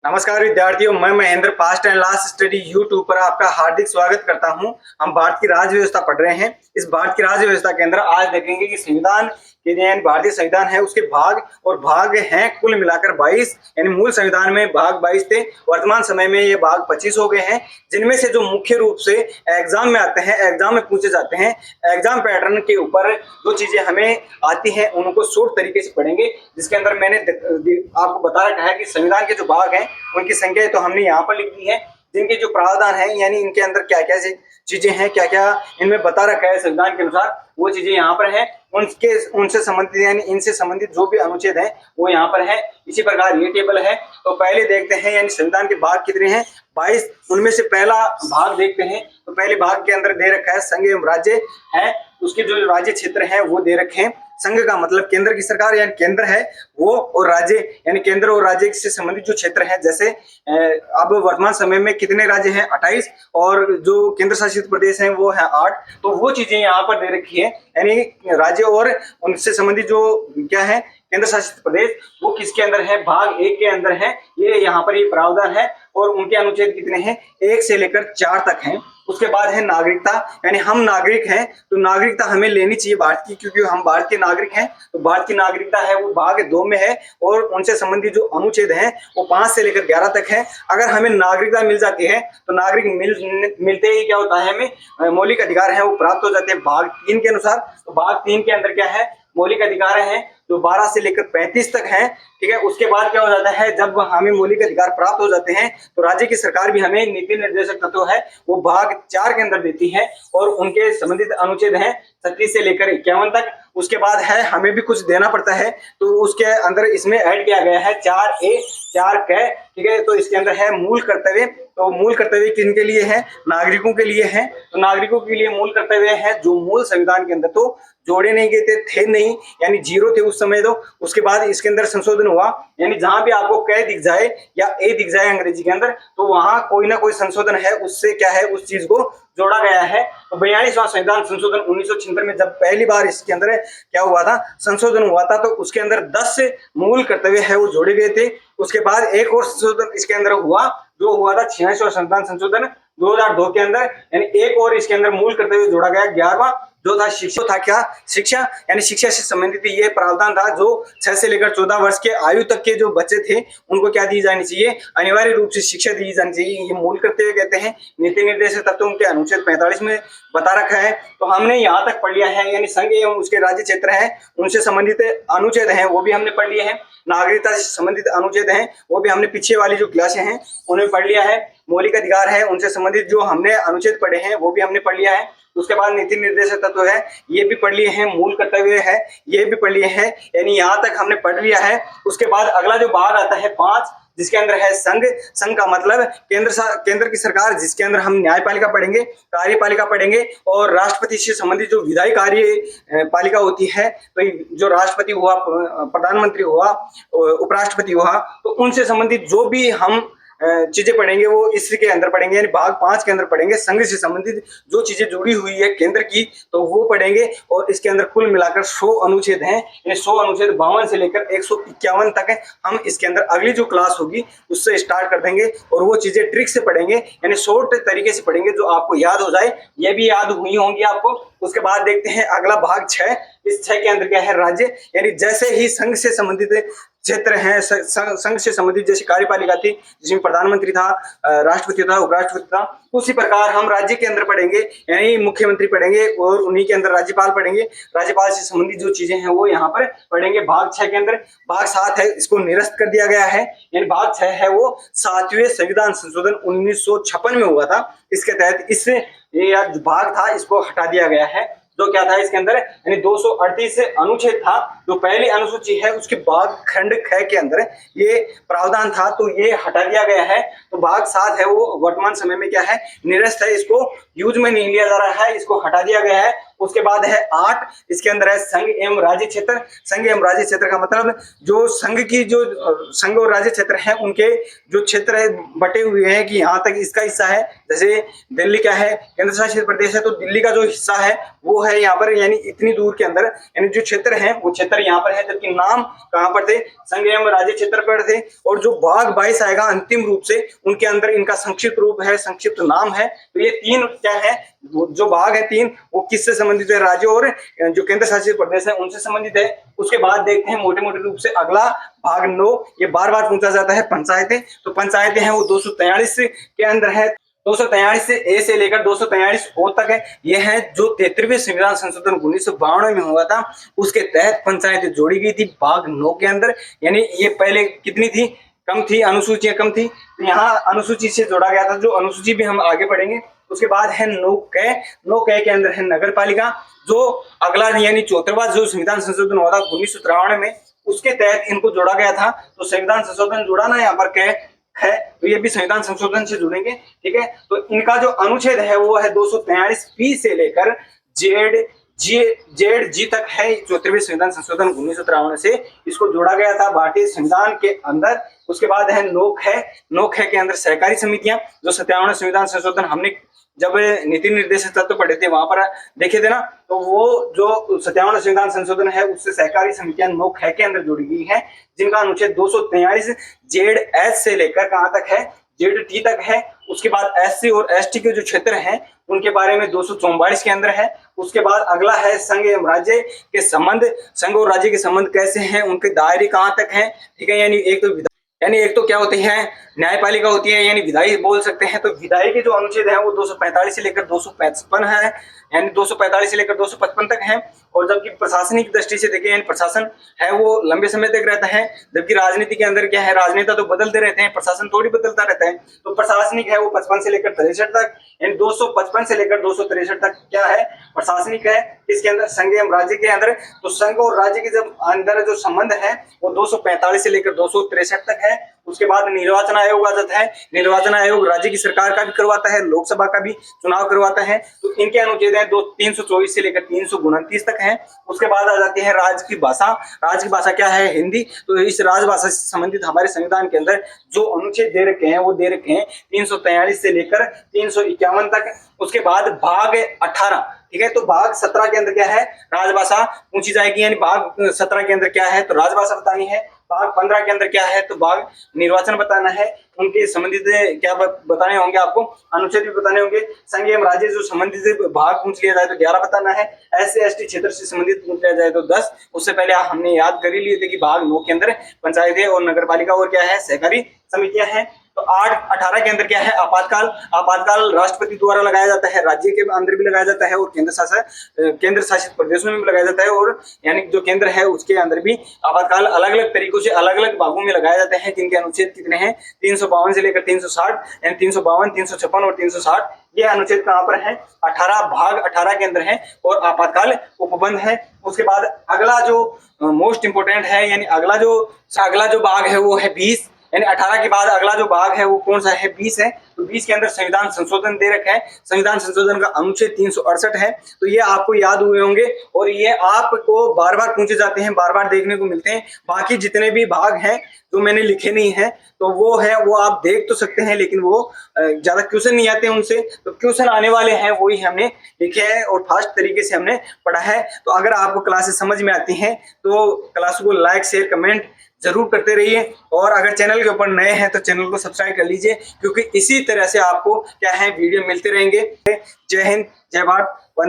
नमस्कार विद्यार्थियों, मैं Mahendra fast and last study YouTube पर आपका हार्दिक स्वागत करता हूं। हम भारत की राज्य व्यवस्था पढ़ रहे हैं। इस भारत की राज्य व्यवस्था के अंदर आज देखेंगे कि संविधान के यानी भारतीय संविधान है उसके भाग हैं कुल मिलाकर 22। यानी मूल संविधान में भाग 22 थे। वर्तमान समय में ये भाग 25 हो गए हैं, जिनमें से जो मुख्य रूप से एग्जाम में आते हैं, एग्जाम में पूछे जाते हैं, एग्जाम पैटर्न के ऊपर जो चीजें हमें आती हैं उनको शॉर्ट तरीके से पढ़ेंगे। जिसके अंदर मैंने आपको बता रखा है कि संविधान के जो भाग हैं उनकी संख्या तो हमने यहाँ पर लिख दी है। जिनके जो प्रावधान है यानी इनके अंदर क्या क्या चीजें हैं, क्या क्या इनमें बता रखा है संविधान के अनुसार, वो चीजें यहाँ पर हैं। उनसे संबंधित यानी इनसे संबंधित जो भी अनुच्छेद हैं वो यहाँ पर है। इसी प्रकार ये टेबल है। तो पहले देखते हैं यानी संविधान के भाग कितने हैं, 22। उनमें से पहला भाग देखते हैं। तो पहले भाग के अंदर दे रखा है संघ एवं राज्य है, उसके जो राज्य क्षेत्र है वो दे रखे हैं। संघ का मतलब केंद्र की सरकार यानी केंद्र है वो, और राज्य यानी केंद्र और राज्य से संबंधित जो क्षेत्र है। जैसे अब वर्तमान समय में कितने राज्य हैं, 28, और जो केंद्र शासित प्रदेश हैं वो है 8। तो वो चीजें यहाँ पर दे रखी है। यानी राज्य और उनसे संबंधित जो क्या है केंद्र शासित प्रदेश, वो किसके अंदर है, भाग 1 के अंदर है। ये यहाँ पर ये प्रावधान है और उनके अनुच्छेद कितने हैं, 1 से लेकर 4 तक हैं। उसके बाद है नागरिकता, यानी हम नागरिक हैं तो नागरिकता हमें लेनी चाहिए भारत की, क्योंकि हम भारत के नागरिक हैं। तो भारत की नागरिकता है वो भाग 2 में है, और उनसे संबंधित जो अनुच्छेद हैं वो 5 से लेकर 11 तक है। अगर हमें नागरिकता मिल जाती है तो मिलते ही क्या होता है, हमें मौलिक अधिकार है वो प्राप्त हो जाते हैं भाग 3 के अनुसार। तो भाग 3 के अंदर क्या है, मौलिक अधिकार हैं जो 12 से लेकर 35 तक हैं। ठीक है, उसके बाद क्या हो जाता है, जब हमें मौलिक अधिकार प्राप्त हो जाते हैं तो राज्य की सरकार भी हमें नीति निर्देशक तत्व है वो भाग 4 के अंदर देती है, और उनके संबंधित अनुच्छेद हैं 36 से लेकर 51 तक। उसके बाद है हमें भी कुछ देना पड़ता है, तो उसके अंदर इसमें ऐड किया गया है 4A 4K। ठीक है, तो इसके अंदर है मूल कर्तव्य। तो मूल कर्तव्य किनके लिए है, नागरिकों के लिए है। तो नागरिकों के लिए मूल कर्तव्य है जो मूल संविधान के अंदर तो जोड़े नहीं गए थे नहीं, यानी 0 थे उस समय। तो उसके बाद इसके अंदर संशोधन हुआ, यानी जहां भी आपको क दिख जाए या ए दिख जाए अंग्रेजी के अंदर, तो वहां कोई ना कोई संशोधन है, उससे क्या है उस चीज को जोड़ा गया है। तो 42वां संविधान संशोधन 1976 में जब पहली बार इसके अंदर क्या हुआ था, संशोधन हुआ था, तो उसके अंदर 10 मूल कर्तव्य है वो जोड़े गए थे। उसके बाद एक और संशोधन इसके अंदर हुआ, जो हुआ था 86वां संविधान संशोधन 2002 के अंदर, यानी एक और इसके अंदर मूल कर्तव्य जोड़ा गया 11वां, जो था शिक्षा। था क्या, शिक्षा, यानी शिक्षा से संबंधित ये प्रावधान था जो 6 से लेकर 14 वर्ष के आयु तक के जो बच्चे थे उनको क्या दी जानी चाहिए, अनिवार्य रूप से शिक्षा दी जानी चाहिए। ये मूल कर्तव्य कहते हैं। नीति निर्देशक तत्वों के अनुच्छेद 45 में बता रखा है। तो हमने यहाँ तक पढ़ लिया है, यानी संघ एवं उसके राज्य क्षेत्र है उनसे संबंधित अनुच्छेद हैं वो भी हमने पढ़ लिए हैं। नागरिकता से संबंधित अनुच्छेद हैं वो भी हमने पीछे वाली जो क्लासें हैं उन्हें पढ़ लिया है। मौलिक अधिकार है उनसे संबंधित जो हमने अनुच्छेद पढ़े हैं वो भी हमने पढ़ लिया है। उसके बाद नीति निर्देशक तत्व है ये भी पढ़ लिए हैं, मूल कर्तव्य है ये भी पढ़ लिए हैं, यानी यहाँ तक हमने पढ़ लिया है। उसके बाद अगला जो भाग आता है 5, जिसके अंदर है संघ। संघ का मतलब केंद्र की सरकार, जिसके अंदर हम न्यायपालिका पढ़ेंगे, कार्यपालिका पढ़ेंगे, और राष्ट्रपति से संबंधित जो विधायी कार्यपालिका होती है, तो जो राष्ट्रपति हुआ, प्रधानमंत्री हुआ, उपराष्ट्रपति हुआ, तो उनसे संबंधित जो भी हम चीजें पढ़ेंगे वो इसके अंदर पढ़ेंगे, यानी भाग 5 के अंदर पढ़ेंगे। संघ से संबंधित जो चीजें जुड़ी हुई है केंद्र की तो वो पढ़ेंगे, और इसके अंदर कुल मिलाकर 100 अनुच्छेद हैं। यानी 100 अनुच्छेद 52 से लेकर 151 तक है। हम इसके अंदर अगली जो क्लास होगी उससे स्टार्ट कर देंगे, और वो चीजें ट्रिक से पढ़ेंगे, यानी शॉर्ट तरीके से पढ़ेंगे जो आपको याद हो जाए। ये भी याद हुई होंगी आपको। उसके बाद देखते हैं अगला भाग 6। इस 6 के अंदर क्या है, राज्य, यानी जैसे ही संघ से संबंधित क्षेत्र हैं, संघ से संबंधित जैसे कार्यपालिका थी जिसमें प्रधानमंत्री था, राष्ट्रपति था, उपराष्ट्रपति था, उसी प्रकार हम राज्य के अंदर पढ़ेंगे, यानी मुख्यमंत्री पढ़ेंगे, और उन्हीं के अंदर राज्यपाल पढ़ेंगे। राज्यपाल से संबंधित जो चीजें हैं वो यहाँ पर पढ़ेंगे भाग 6 के अंदर। भाग 7 है, इसको निरस्त कर दिया गया है, यानी भाग 6 है वो 7वें संविधान संशोधन 1956 में हुआ था। इसके तहत इससे ये भाग था इसको हटा दिया गया है। जो क्या था इसके अंदर, यानी 238 अनुच्छेद था जो पहली अनुसूची है उसके भाग खंड ख के अंदर ये प्रावधान था, तो ये हटा दिया गया है। तो भाग 7 है वो वर्तमान समय में क्या है, निरस्त है, इसको यूज में नहीं लिया जा रहा है, इसको हटा दिया गया है। उसके बाद है 8, इसके अंदर है संघ एवं राज्य क्षेत्र। संघ एवं राज्य क्षेत्र का मतलब जो संघ की जो संघ और राज्य क्षेत्र है उनके जो क्षेत्र है बटे हुए हैं कि यहाँ तक इसका हिस्सा है। जैसे दिल्ली क्या है, केंद्र शासित प्रदेश है, तो दिल्ली का जो हिस्सा है वो है यहाँ पर, यानी इतनी दूर के अंदर, यानी जो क्षेत्र है वो क्षेत्र यहाँ पर है। जबकि नाम कहाँ पर थे, संघ एवं राज्य क्षेत्र पर थे। और जो भाग 22 आएगा अंतिम रूप से, उनके अंदर इनका संक्षिप्त रूप है, संक्षिप्त नाम है। तो ये 3 क्या है, जो भाग है 3, वो किससे संबंधित है, राज्य और जो केंद्र शासित प्रदेश है उनसे संबंधित है। उसके बाद देखते हैं मोटे मोटे रूप से अगला भाग 9, ये बार बार पूछा जाता है, पंचायतें। तो पंचायतें हैं वो 243 के अंदर है। 243 से ए से लेकर 243 ओ तक है। ये है जो 33वें संविधान संशोधन 1992 में हुआ था, उसके तहत पंचायतें जोड़ी गई थी भाग 9 के अंदर। यानी ये पहले कितनी थी, कम थी, अनुसूचियां कम थी, तो यहाँ अनुसूची से जोड़ा गया था। जो अनुसूची भी हम आगे पढ़ेंगे। उसके बाद है 9 के अंदर है नगर पालिका, जो अगला यानी 74वां जो संविधान संशोधन हुआ था 1993 में, उसके तहत इनको जोड़ा गया था। तो संविधान संशोधन जुड़ा ना यहाँ पर है, तो ये भी संविधान संशोधन से जुड़ेंगे। ठीक है, तो इनका जो अनुच्छेद है वो है 243 से लेकर जेड जी तक है। 74वें संविधान संशोधन 1993 से इसको जोड़ा गया था भारतीय संविधान के अंदर। उसके बाद है नोक है के अंदर सहकारी समितियां, जो 57वें संविधान संशोधन हमने जब नीति निर्देशक तत्व पढ़े थे वहां पर देखे थे ना, तो वो जो 57वां संविधान संशोधन है उससे सहकारी समितियां नोक है के अंदर जोड़ी गई है, जिनका अनुच्छेद 243 जेड एच से लेकर कहां तक है, जेड टी तक है। उसके बाद एससी और एसटी के जो क्षेत्र हैं उनके बारे में 244 के अंदर है। उसके बाद अगला है संघ एवं राज्य के संबंध, संघ और राज्य के संबंध कैसे हैं, उनके दायरे कहां तक हैं। ठीक है, यानी एक तो क्या होती है, न्यायपालिका होती है, यानी विधायी बोल सकते हैं। तो विधायी के जो अनुच्छेद है वो 245 से लेकर 255 है, यानी 245 से लेकर 255 तक है। और जबकि प्रशासनिक दृष्टि से देखें, यानी प्रशासन है वो लंबे समय तक रहता है। जबकि राजनीति के अंदर क्या है, राजनेता तो बदलते रहते हैं, प्रशासन थोड़ी बदलता रहता है। तो प्रशासनिक है वो 55 से लेकर 63 तक, यानी 255 से लेकर 263 तक क्या है, प्रशासनिक है। इसके अंदर संघ एवं राज्य के अंदर, तो संघ और राज्य के जब अंदर जो संबंध है वो 245 से लेकर 263 तक है। उसके बाद निर्वाचन आयोग आ जाता है। निर्वाचन आयोग राज्य की सरकार का भी करवाता है, लोकसभा का भी चुनाव करवाता है। तो इनके अनुच्छेद है 324 से लेकर 329 तक है। उसके बाद आ जाती है राज्य की भाषा। राज्य की भाषा क्या है, हिंदी। तो इस राजभाषा से संबंधित हमारे संविधान के अंदर जो अनुच्छेद दे रखे हैं वो दे रखे हैं 343 से लेकर 351 तक। उसके बाद भाग 18, ठीक है, तो भाग 17 के अंदर क्या है, राजभाषा पूछी जाएगी, यानी भाग 17 के अंदर क्या है, तो राजभाषा बतानी है। भाग 15 के अंदर क्या है, तो भाग निर्वाचन बताना है। उनके संबंधित क्या बताने होंगे आपको, अनुच्छेद भी बताने होंगे। संघ एवं राज्य जो संबंधित भाग पूछ लिया जाए तो 11 बताना है। एससी एसटी क्षेत्र से संबंधित पूछ लिया जाए तो 10। उससे पहले हमने याद कर ही लिए थे कि भाग 9 के अंदर पंचायतें और नगर पालिका और क्या है, सहकारी समितियां हैं। तो 18 के अंदर क्या है, आपातकाल। आपातकाल राष्ट्रपति द्वारा लगाया जाता है, राज्य के अंदर भी लगाया जाता है और केंद्र शासित प्रदेशों में भी लगाया जाता है। और यानी जो केंद्र है उसके अंदर भी आपातकाल अलग अलग तरीकों से अलग अलग भागों में लगाए जाते हैं, जिनके अनुच्छेद कितने हैं, 352 से लेकर 360, यानी 352, 356 और 360। ये अनुच्छेद कहां पर है, 18 भाग 18 के अंदर है और आपातकाल उपबंध है। उसके बाद अगला जो मोस्ट इंपोर्टेंट है, यानी अगला जो भाग है वो है 20, यानी 18 के बाद अगला जो भाग है वो कौन सा है, 20 है। तो 20 के अंदर संविधान संशोधन दे रखा है। संविधान संशोधन का अनुच्छेद 368 है। तो ये आपको याद हुए होंगे और ये आपको बार बार पूछे जाते हैं, बार बार देखने को मिलते हैं। बाकी जितने भी भाग हैं जो मैंने लिखे नहीं है तो वो आप देख तो सकते हैं, लेकिन वो ज्यादा क्वेश्चन नहीं आते उनसे। तो क्वेश्चन आने वाले हैं वही हमने लिखे हैं और फास्ट तरीके से हमने पढ़ा है। तो अगर आपको क्लासेस समझ में आती हैं तो क्लास को लाइक शेयर कमेंट जरूर करते रहिए। और अगर चैनल के ऊपर नए हैं तो चैनल को सब्सक्राइब कर लीजिए, क्योंकि इसी तरह से आपको क्या है वीडियो मिलते रहेंगे। जय हिंद, जय भारत, वंदे।